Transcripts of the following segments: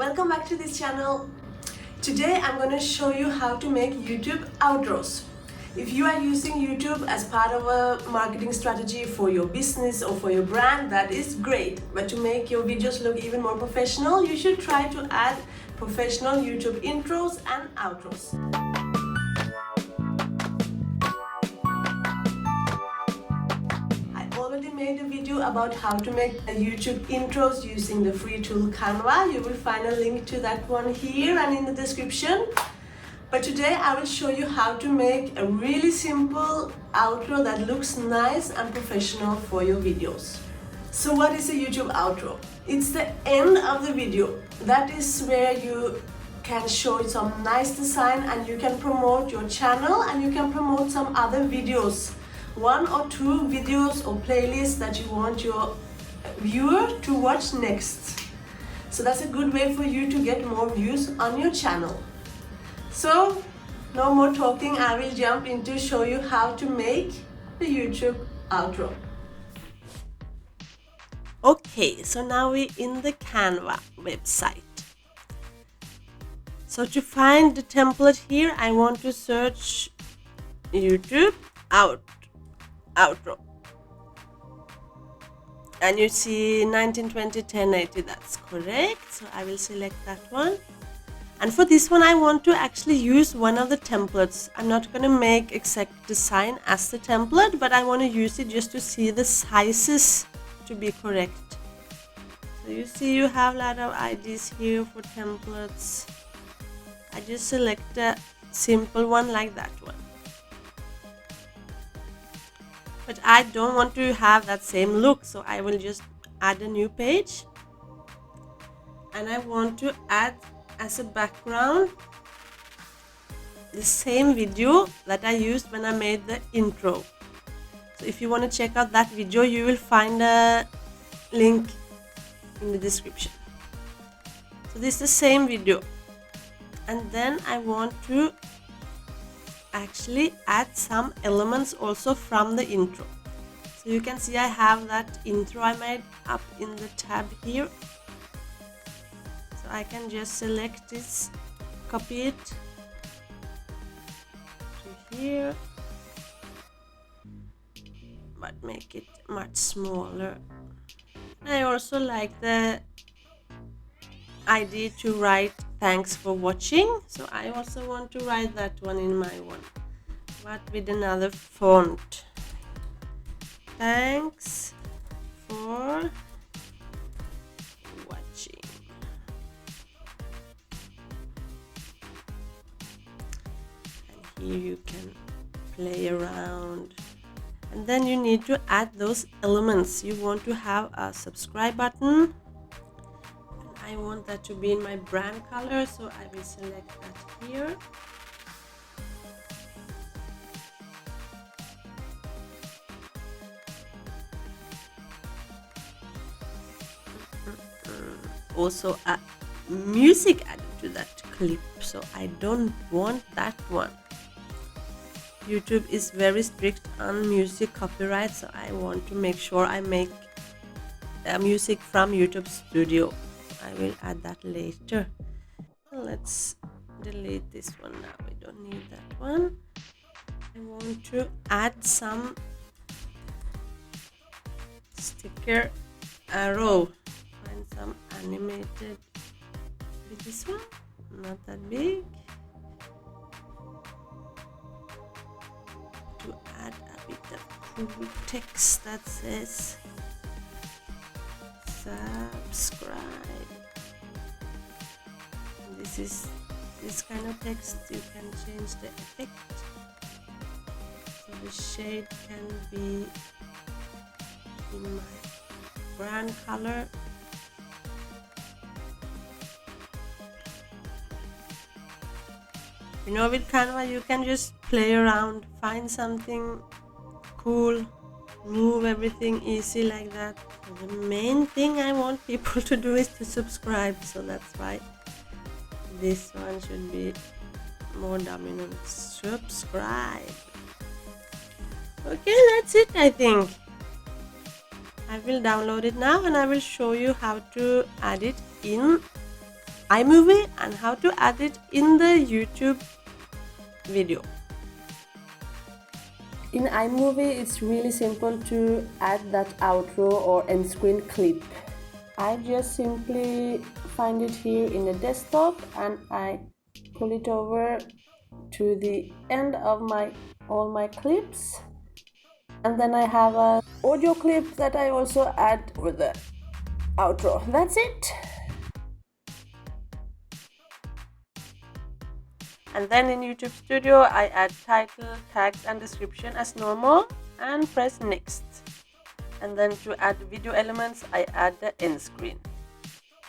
welcome back to this channel. Today I'm going to show you how to make YouTube outros. If you are using YouTube as part of a marketing strategy for your business or for your brand, that is great. But to make your videos look even more professional, you should try to add professional YouTube intros and outros. I already made a video about how to make a YouTube intros using the free tool Canva. You will find a link to that one here and in the description. But today I will show you how to make a really simple outro that looks nice and professional for your videos. So what is a YouTube outro? It's the end of the video. That is where you can show some nice design and you can promote your channel and you can promote some other videos. One or two videos or playlists that you want your viewer to watch next. So that's a good way for you to get more views on your channel. So no more talking, I will jump into show you how to make the YouTube outro. Okay, so now we're in the Canva website. So to find the template here, I want to search YouTube outro. And you see 1920 1080, that's correct. So I will select that one. And for this one, I want to actually use one of the templates. I'm not going to make exact design as the template, but I want to use it just to see the sizes to be correct. So you see you have a lot of ideas here for templates. I just select a simple one like that one. But I don't want to have that same look, so I will just add a new page. And I want to add as a background the same video that I used when I made the intro. So if you want to check out that video, you will find a link in the description. So this is the same video. And then I want to actually add some elements also from the intro. So you can see I have that intro I made up in the tab here. I can just select this, copy it to here, but make it much smaller. I also like the idea to write thanks for watching, so I also want to write that one in my one, but with another font. Thanks for watching. Here you can play around, and then you need to add those elements. You want to have a subscribe button, and I want that to be in my brand color, so I will select that here. Also a music added to that clip, so I don't want that one. YouTube is very strict on music copyright, so I want to make sure I make music from YouTube Studio. I will add that later. Let's delete this one now, we don't need that one. I want to add some sticker arrow. Find some animated with this one, not that big. To add a bit of cool text that says subscribe. This kind of text you can change the effect, so the shade can be in my brand color. You know, with Canva you can just play around, find something cool, move everything easy like that. So the main thing I want people to do is to subscribe, so that's why this one should be more dominant. Subscribe. Okay, that's it, I think. I will download it now and I will show you how to add it in iMovie and how to add it in the YouTube video. In iMovie, it's really simple to add that outro or end screen clip. I just simply find it here in the desktop and I pull it over to the end of all my clips, and then I have an audio clip that I also add with the outro. That's it. And then in YouTube Studio, I add title, tags and description as normal and press next. And then to add video elements, I add the end screen.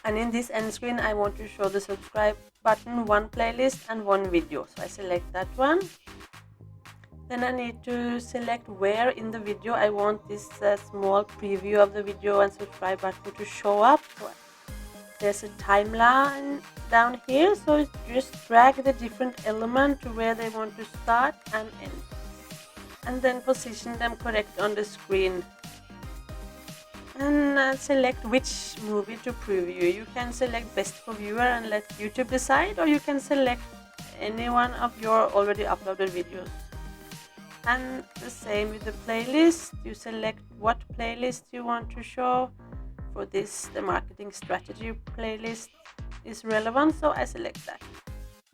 And in this end screen, I want to show the subscribe button, one playlist and one video. So I select that one. Then I need to select where in the video I want this small preview of the video and subscribe button to show up. So there's a timeline down here, so just drag the different element to where they want to start and end, and then position them correct on the screen, and select which movie to preview. You can select best for viewer and let YouTube decide, or you can select any one of your already uploaded videos. And the same with the playlist, you select what playlist you want to show. For this, the marketing strategy playlist is relevant, so I select that.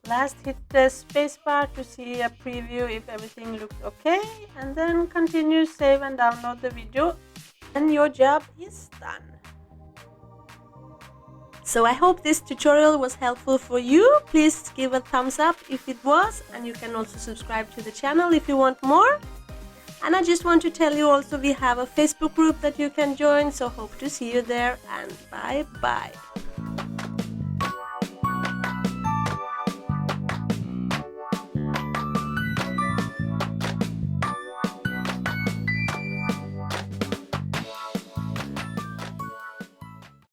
Last, hit the spacebar to see a preview if everything looks okay, and then continue, save and download the video, and your job is done. So I hope this tutorial was helpful for you. Please give a thumbs up if it was, and you can also subscribe to the channel if you want more. And I just want to tell you also, we have a Facebook group that you can join, so hope to see you there, and bye bye.